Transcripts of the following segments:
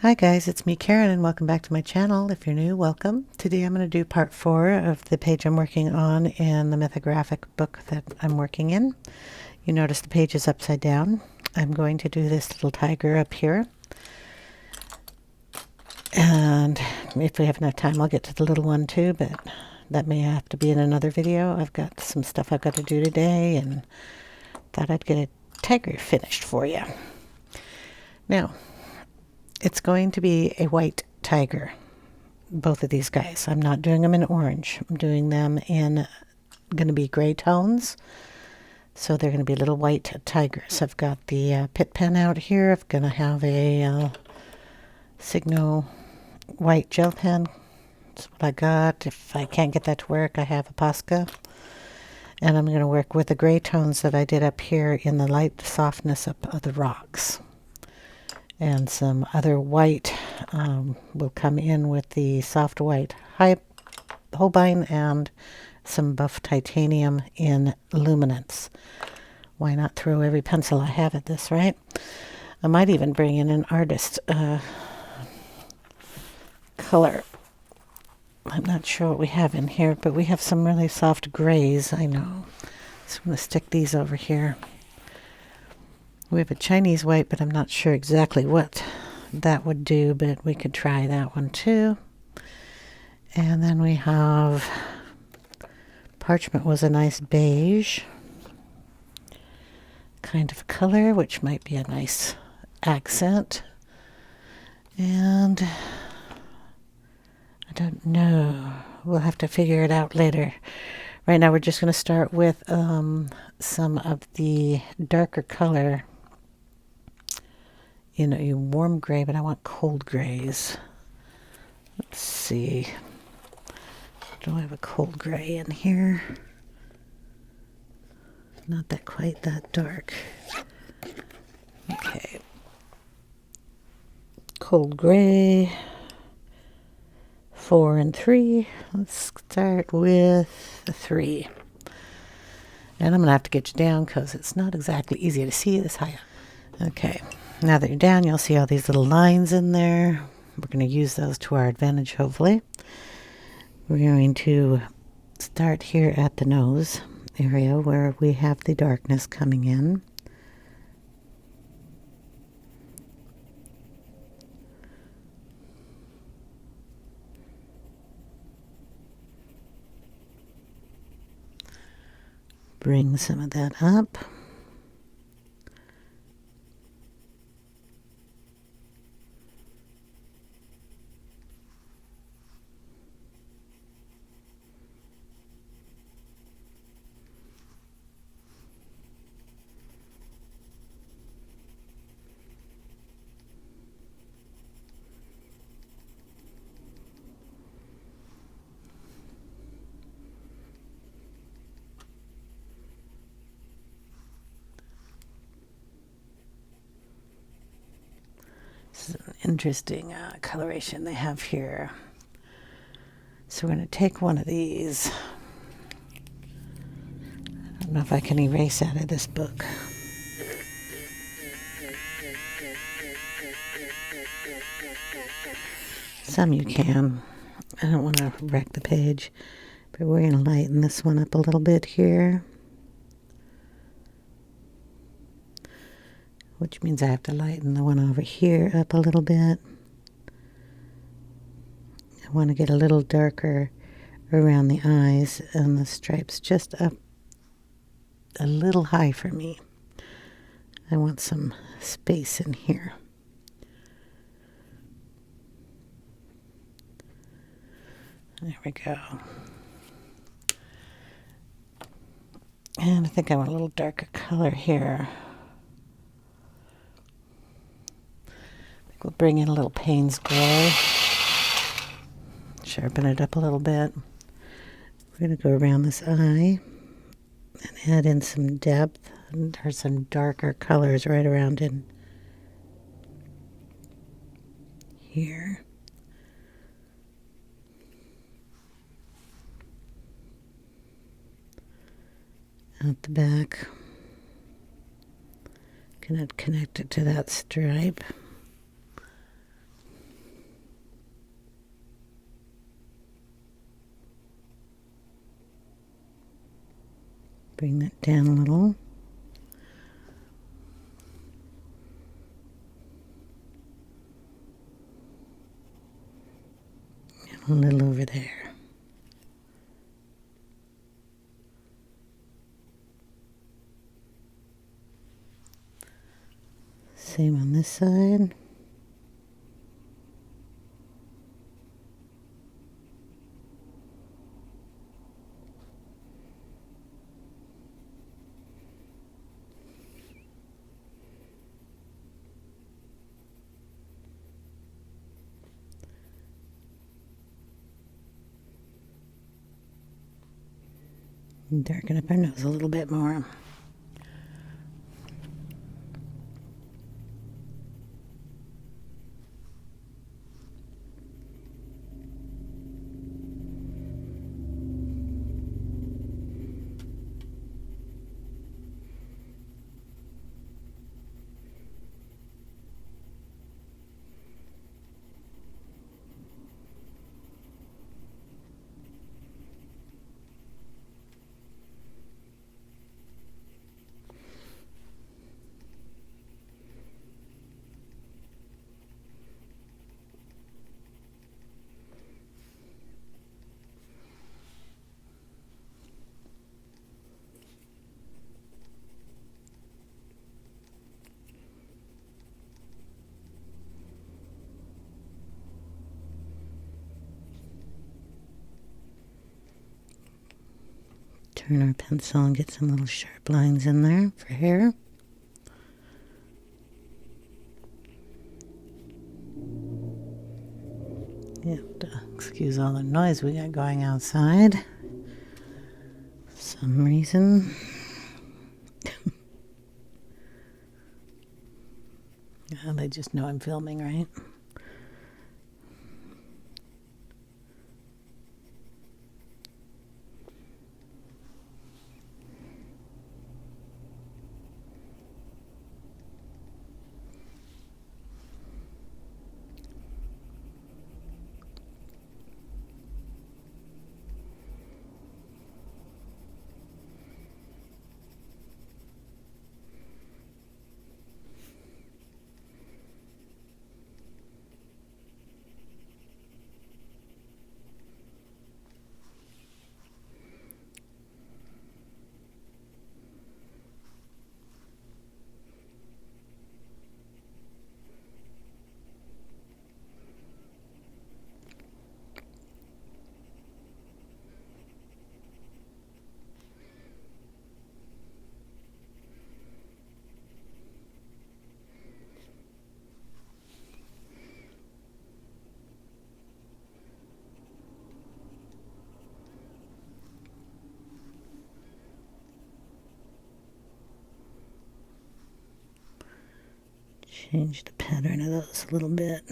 Hi guys, it's me Karen and welcome back to my channel. If you're new, welcome. Today I'm going to do part 4 of the page I'm working on in the Mythographic book that I'm working in. You notice the page is upside down. I'm going to do this little tiger up here. And if we have enough time I'll get to the little one too, but that may have to be in another video. I've got some stuff I've got to do today and thought I'd get a tiger finished for you. Now, it's going to be a white tiger, both of these guys. I'm not doing them in orange. I'm doing them in going to be gray tones. So they're going to be little white tigers. I've got the pit pen out here. I'm going to have a Signo white gel pen. That's what I got. If I can't get that to work, I have a Posca. And I'm going to work with the gray tones that I did up here in the light softness of the rocks. And some other white will come in with the soft white Holbein and some buff titanium in luminance. Why not throw every pencil I have at this, right? I might even bring in an artist color. I'm not sure what we have in here, but we have some really soft grays, I know. So I'm going to stick these over here. We have a Chinese white, but I'm not sure exactly what that would do, but we could try that one too. And then we have parchment was a nice beige kind of color, which might be a nice accent. And I don't know. We'll have to figure it out later. Right now we're just going to start with some of the darker color. You know, you warm gray, but I want cold grays. Let's see. Do I have a cold gray in here? Not that quite that dark. Okay. Cold gray. 4 and 3. Let's start with the 3. And I'm going to have to get you down because it's not exactly easy to see this high up. Okay. Now that you're down, you'll see all these little lines in there. We're going to use those to our advantage, hopefully. We're going to start here at the nose area where we have the darkness coming in. Bring some of that up. This is an interesting coloration they have here. So we're going to take one of these. I don't know if I can erase out of this book. Some you can. I don't want to wreck the page, but we're going to lighten this one up a little bit here. Which means I have to lighten the one over here up a little bit. I want to get a little darker around the eyes and the stripes just up a little high for me. I want some space in here. There we go. And I think I want a little darker color here. We'll bring in a little Paynes gray. Sharpen it up a little bit. We're going to go around this eye and add in some depth. And there's some darker colors right around in here. Out the back. Gonna connect it to that stripe. Bring that down a little. And a little over there. Same on this side. Darken up our nose a little bit more. Turn our pencil and get some little sharp lines in there for hair. You have to excuse all the noise we got going outside. For some reason. They just know I'm filming, right? Change the pattern of those a little bit.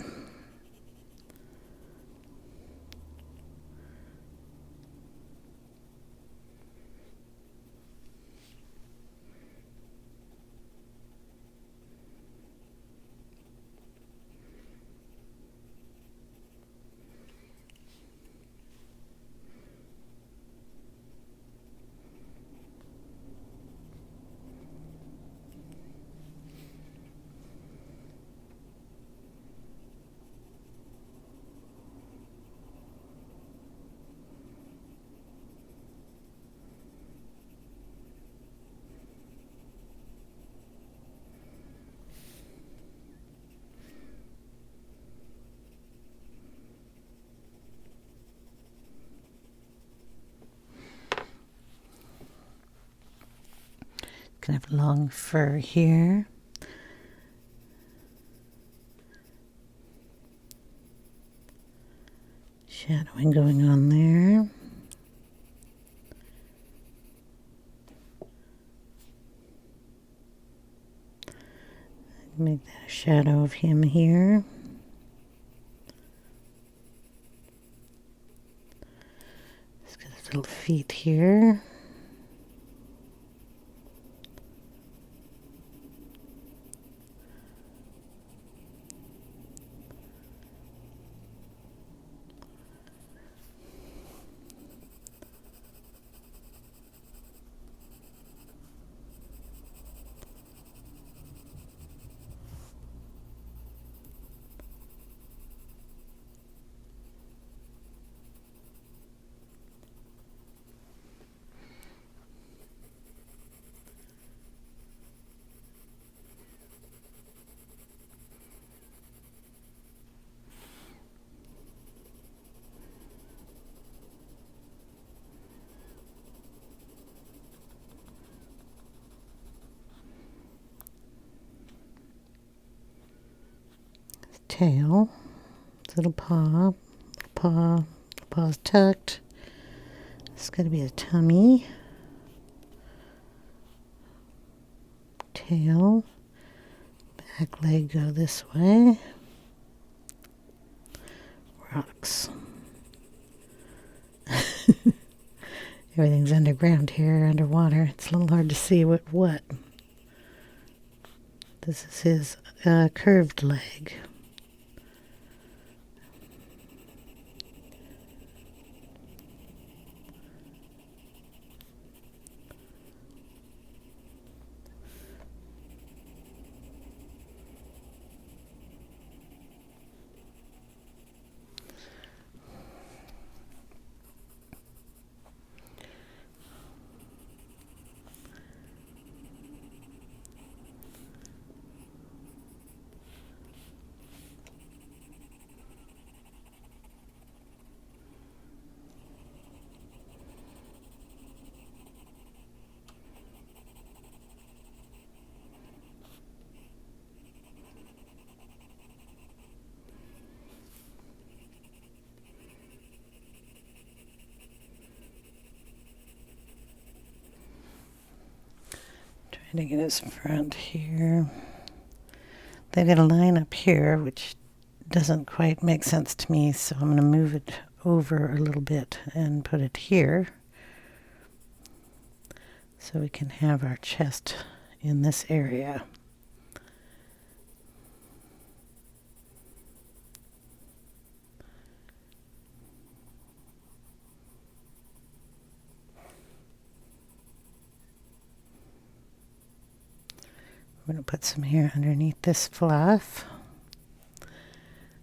Gonna have long fur here. Shadowing going on there. Make that a shadow of him here. He's got his little feet here. tail, his little paw, paw's tucked. It's got to be a tummy, tail, back leg go this way, rocks. Everything's underground here, underwater. It's a little hard to see what. This is his curved leg. To get his front here. They've got a line up here which doesn't quite make sense to me, so I'm going to move it over a little bit and put it here so we can have our chest in this area. I'm going to put some hair underneath this fluff,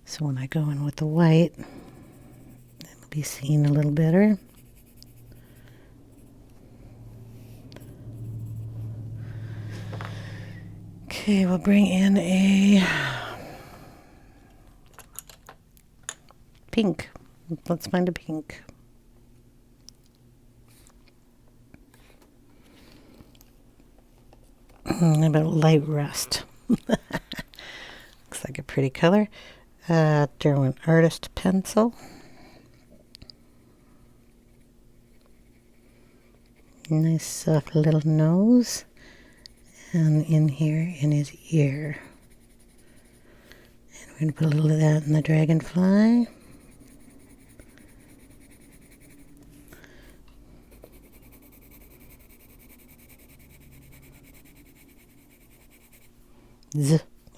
so when I go in with the white, it'll be seen a little better. Okay, we'll bring in a pink. Let's find a pink. About light rust. Looks like a pretty color. Derwent Artists pencil. Nice soft little nose. And in here in his ear. And we're going to put a little of that in the dragonfly.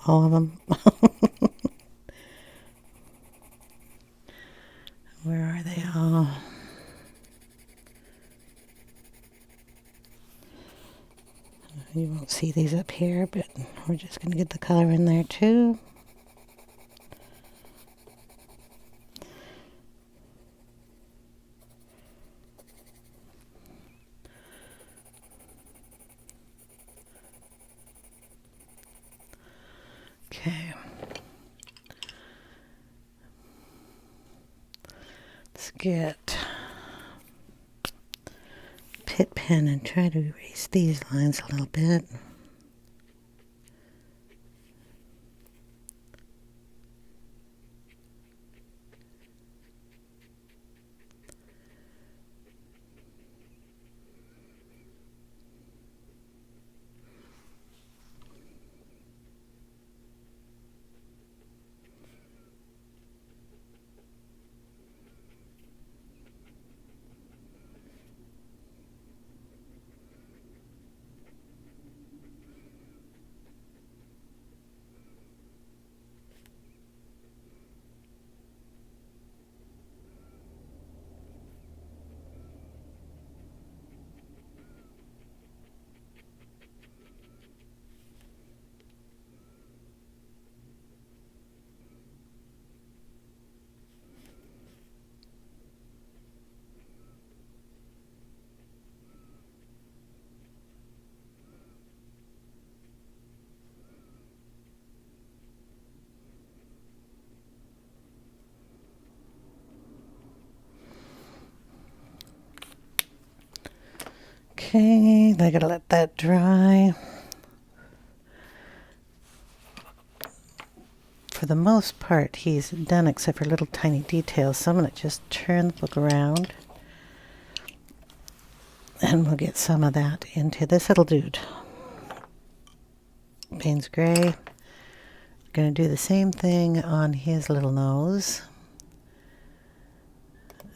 All of them. Where are they all? You won't see these up here, but we're just going to get the color in there too. Okay. Let's get Pit pen and try to erase these lines a little bit. Okay, I gotta let that dry. for the most part, he's done except for little tiny details. So I'm going to just turn the book around and we'll get some of that into this little dude. Paynes Gray. Going to do the same thing on his little nose.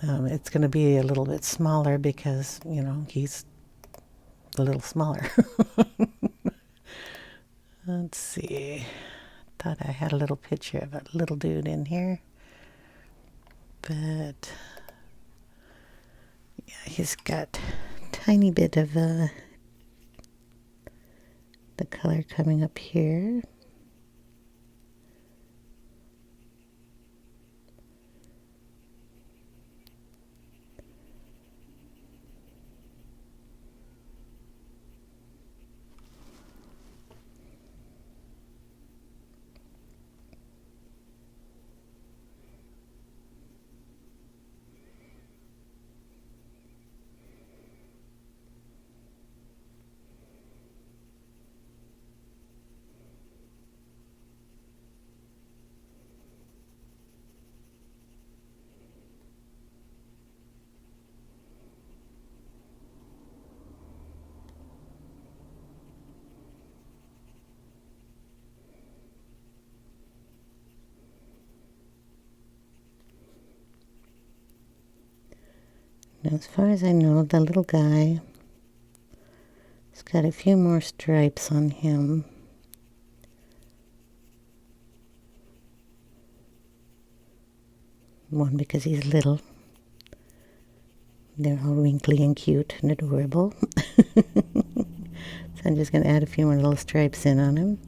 It's going to be a little bit smaller because, you know, he's a little smaller. Let's see. Thought I had a little picture of a little dude in here. But, yeah, he's got a tiny bit of the color coming up here. Now, as far as I know, the little guy has got a few more stripes on him. One because he's little. They're all wrinkly and cute and adorable. So I'm just going to add a few more little stripes in on him.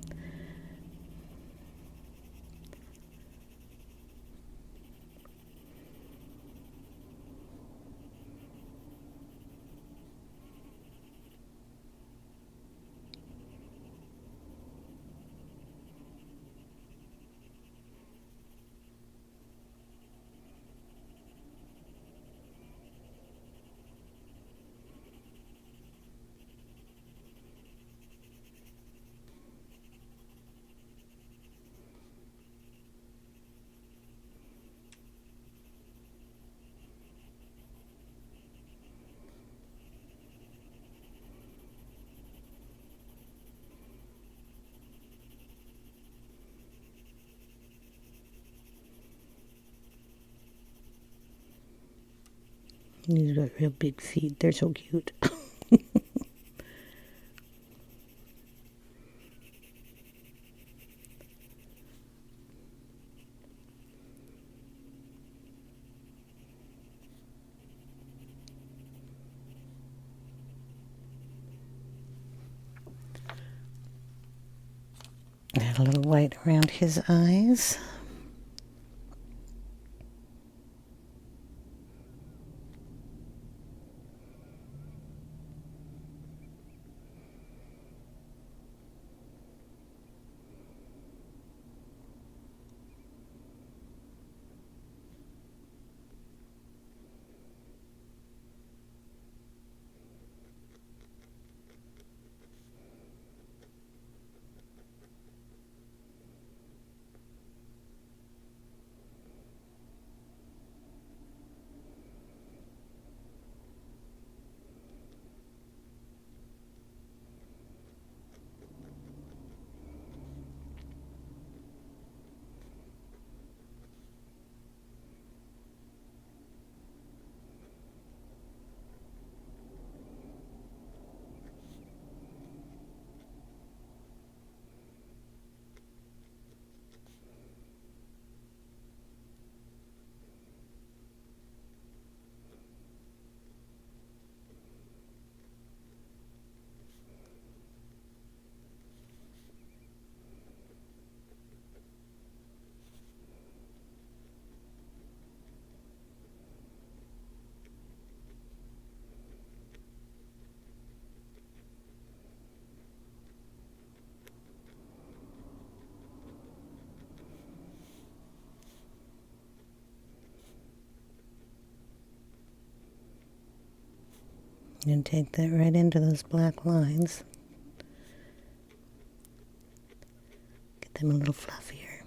He's got real big feet. They're so cute. Add a little white around his eyes. And take that right into those black lines. Get them a little fluffier.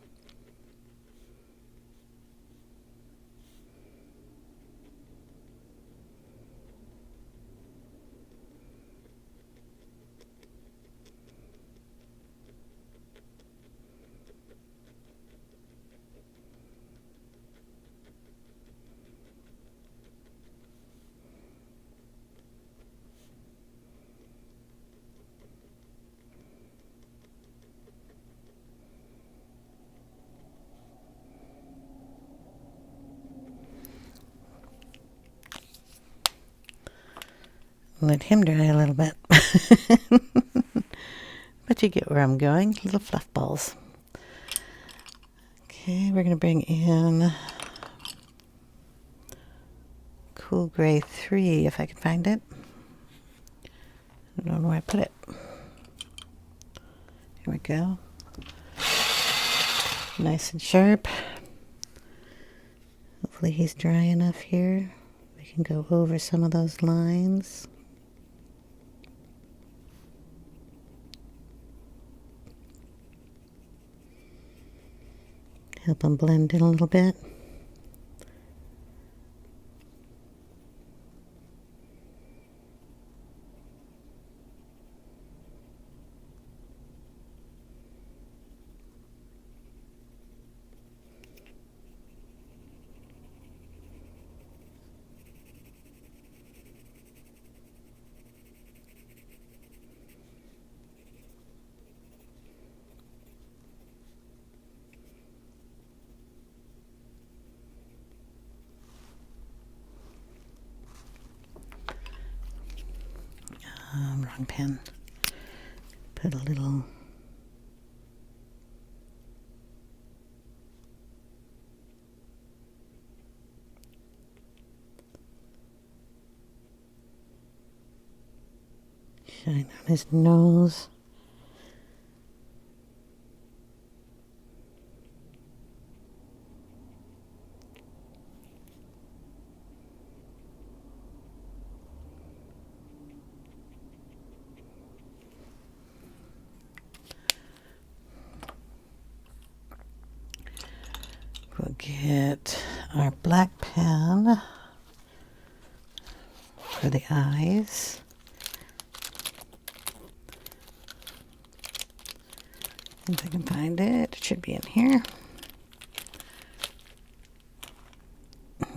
Let him dry a little bit. But you get where I'm going. Little fluff balls. Okay, we're going to bring in Cool Gray 3 if I can find it. I don't know where I put it. Here we go. Nice and sharp. Hopefully he's dry enough here. We can go over some of those lines. Help him blend in a little bit. Wrong pen. Put a little shine on his nose. We'll get our black pen for the eyes. If I can find it, it should be in here.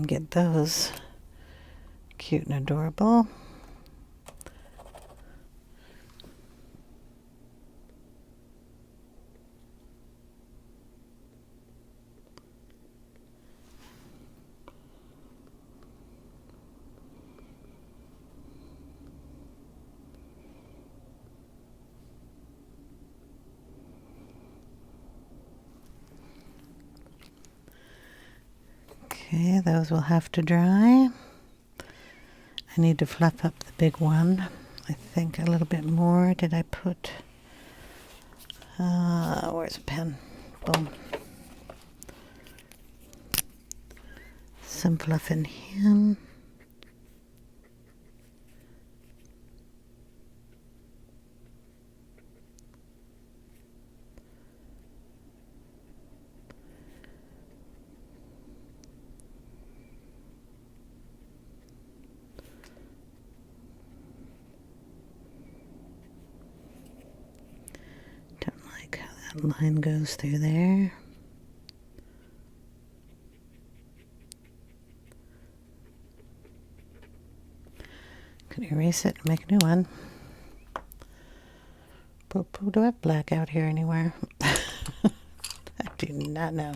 Get those cute and adorable. Okay, those will have to dry. I need to fluff up the big one. I think a little bit more. Did I put... where's a pen? Boom. Some fluff in him. Line goes through there. Can erase it and make a new one. Do I have black out here anywhere? I do not know.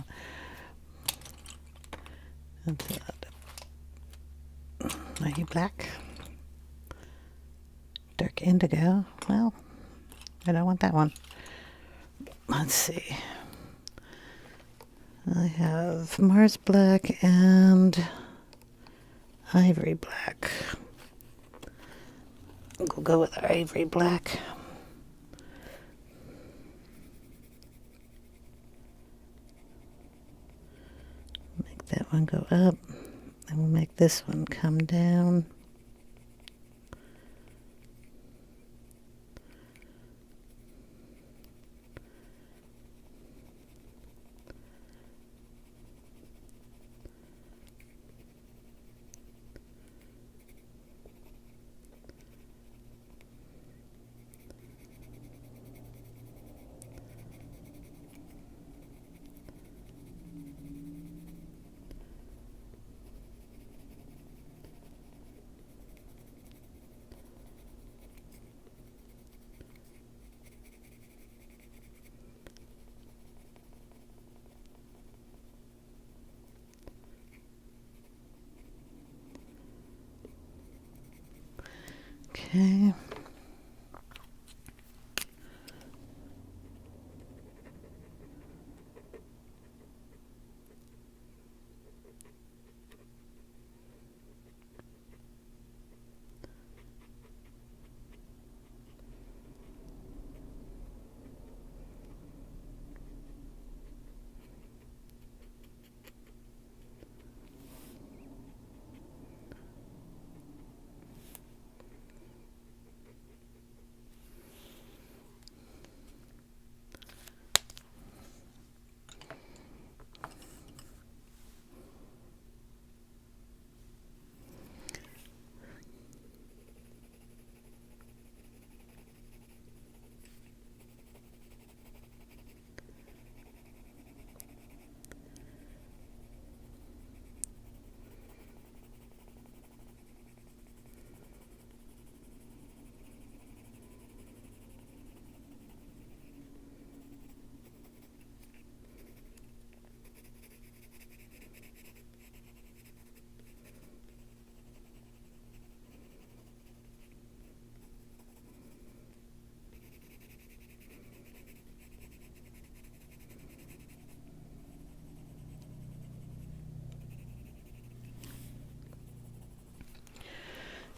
Are you black? Dark indigo. Well, I don't want that one. Let's see. I have Mars black and ivory black. We'll go with our ivory black. Make that one go up, and we'll make this one come down. Okay.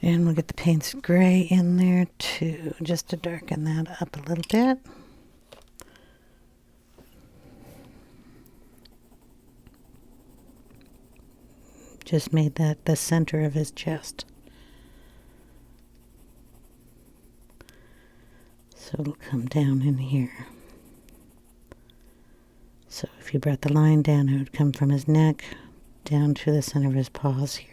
And we'll get the Paynes gray in there too, just to darken that up a little bit. Just made that the center of his chest. So it'll come down in here. So if you brought the line down, it would come from his neck down to the center of his paws here.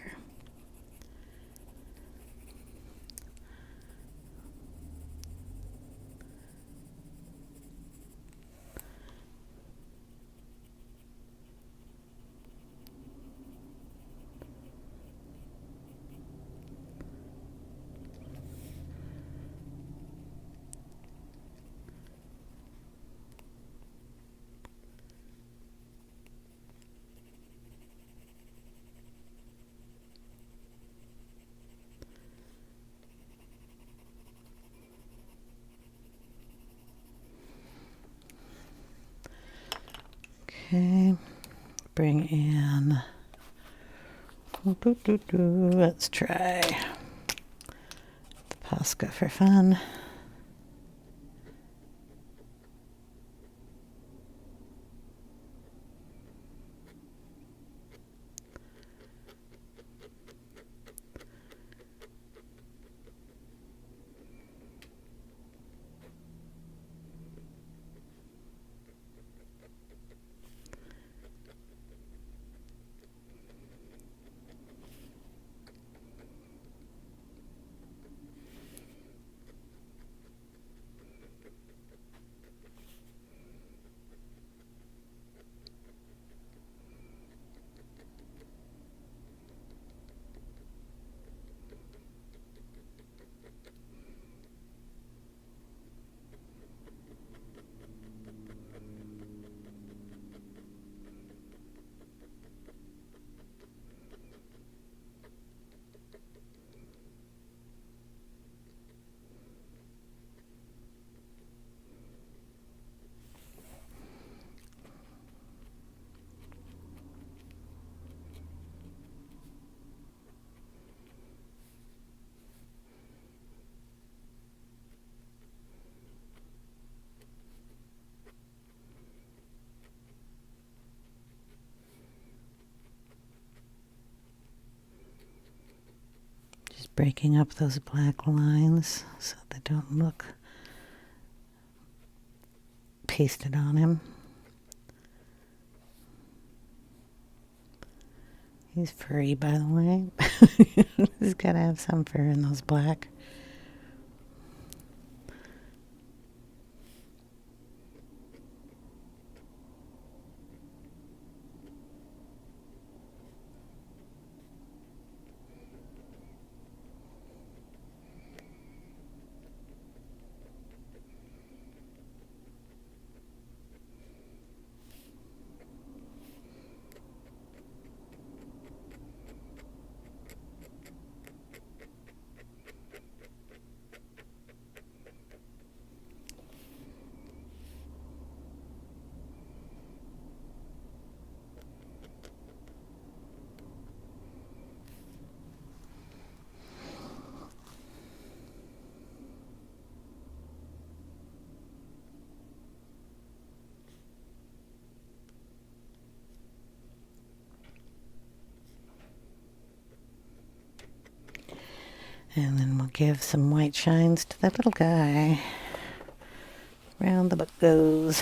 Okay, bring in, let's try the Posca for fun. Breaking up those black lines so they don't look pasted on him. He's furry, by the way. He's got to have some fur in those black. And then we'll give some white shines to that little guy. Round the book goes.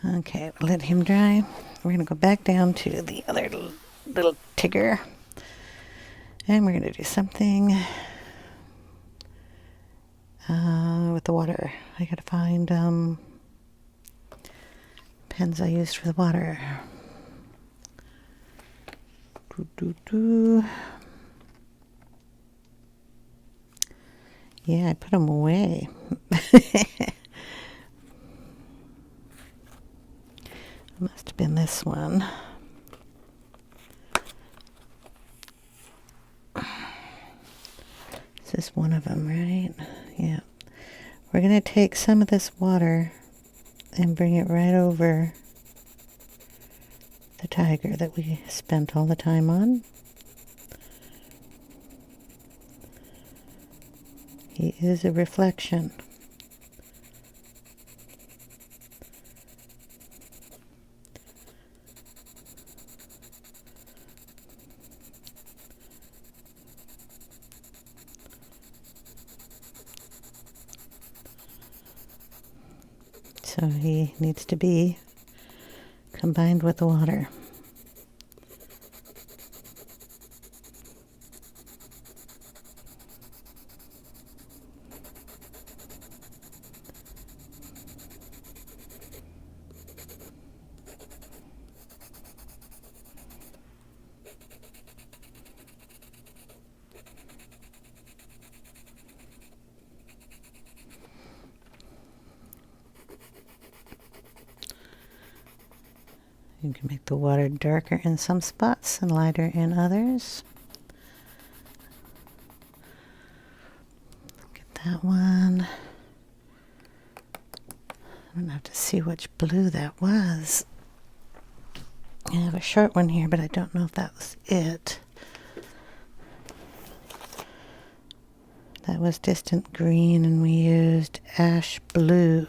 Okay, we'll let him dry. We're going to go back down to the other little tigger. And we're going to do something with the water. I got to find pens I used for the water. Yeah, I put them away. Must have been this one. This is one of them, right? Yeah. We're going to take some of this water and bring it right over the tiger that we spent all the time on. He is a reflection. So he needs to be combined with the water. You can make the water darker in some spots and lighter in others. Look at that one. I'm gonna have to see which blue that was. I have a short one here, but I don't know if that was it. That was distant green, and we used ash blue.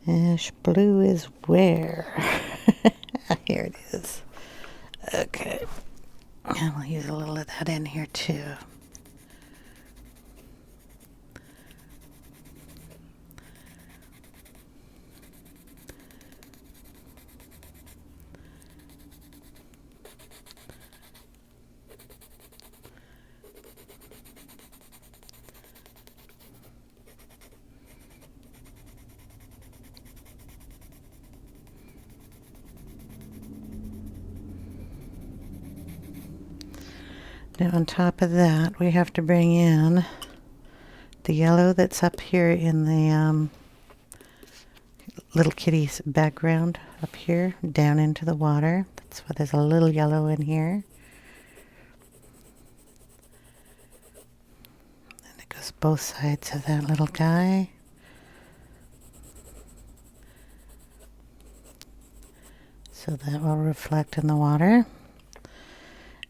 Ash blue is where? Here it is. Okay. And we'll use a little of that in here too. Now on top of that, we have to bring in the yellow that's up here in the little kitty's background up here, down into the water. That's why there's a little yellow in here. And it goes both sides of that little guy. So that will reflect in the water.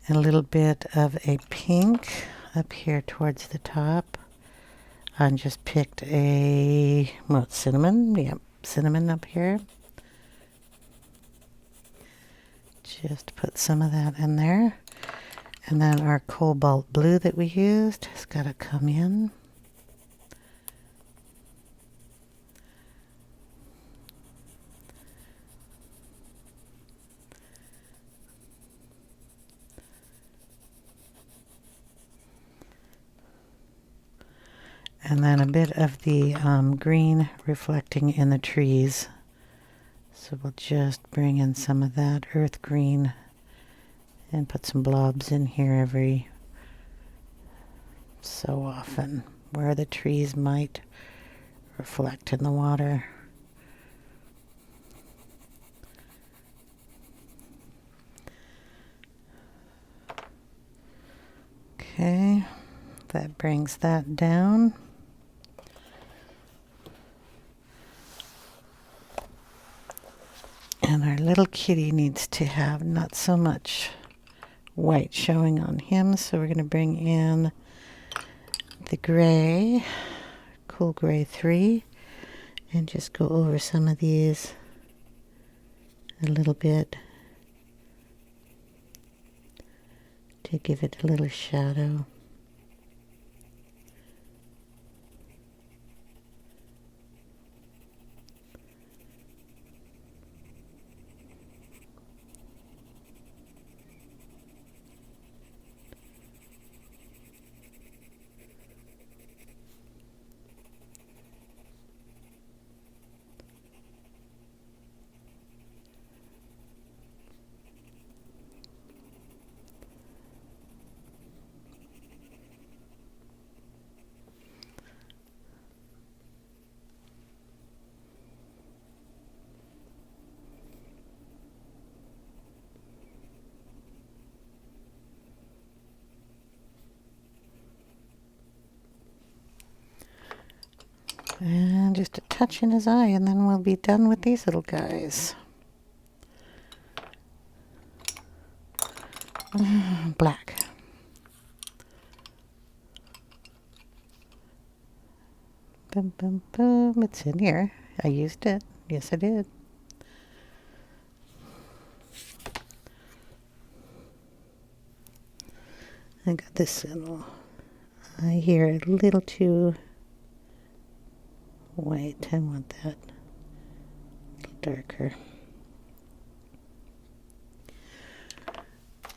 And a little bit of a pink up here towards the top. I just picked a, well, cinnamon. Yep, cinnamon up here. Just put some of that in there. And then our cobalt blue that we used has got to come in. And then a bit of the green reflecting in the trees. So we'll just bring in some of that earth green and put some blobs in here every so often where the trees might reflect in the water. Okay, that brings that down. And our little kitty needs to have not so much white showing on him, so we're going to bring in the gray, cool gray 3, and just go over some of these a little bit to give it a little shadow. And just a touch in his eye, and then we'll be done with these little guys. Black. Boom, boom, boom. It's in here. I used it. Yes, I did. I got this little eye here a little too white. I want that a little darker.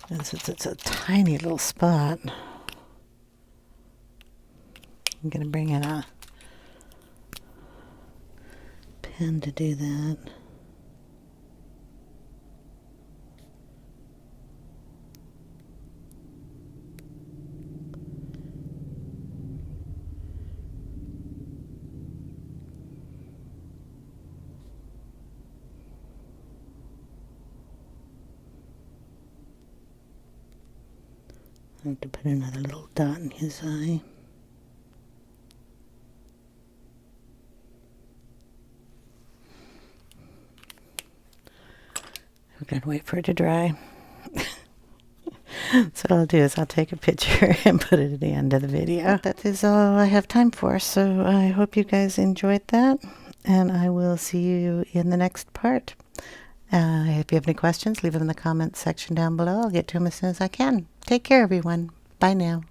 And since it's a tiny little spot, I'm going to bring in a pen to do that. I have to put another little dot in his eye. We're going to wait for it to dry. So what I'll do is I'll take a picture and put it at the end of the video. That is all I have time for, so I hope you guys enjoyed that, and I will see you in the next part. If you have any questions, leave them in the comments section down below. I'll get to them as soon as I can. Take care, everyone. Bye now.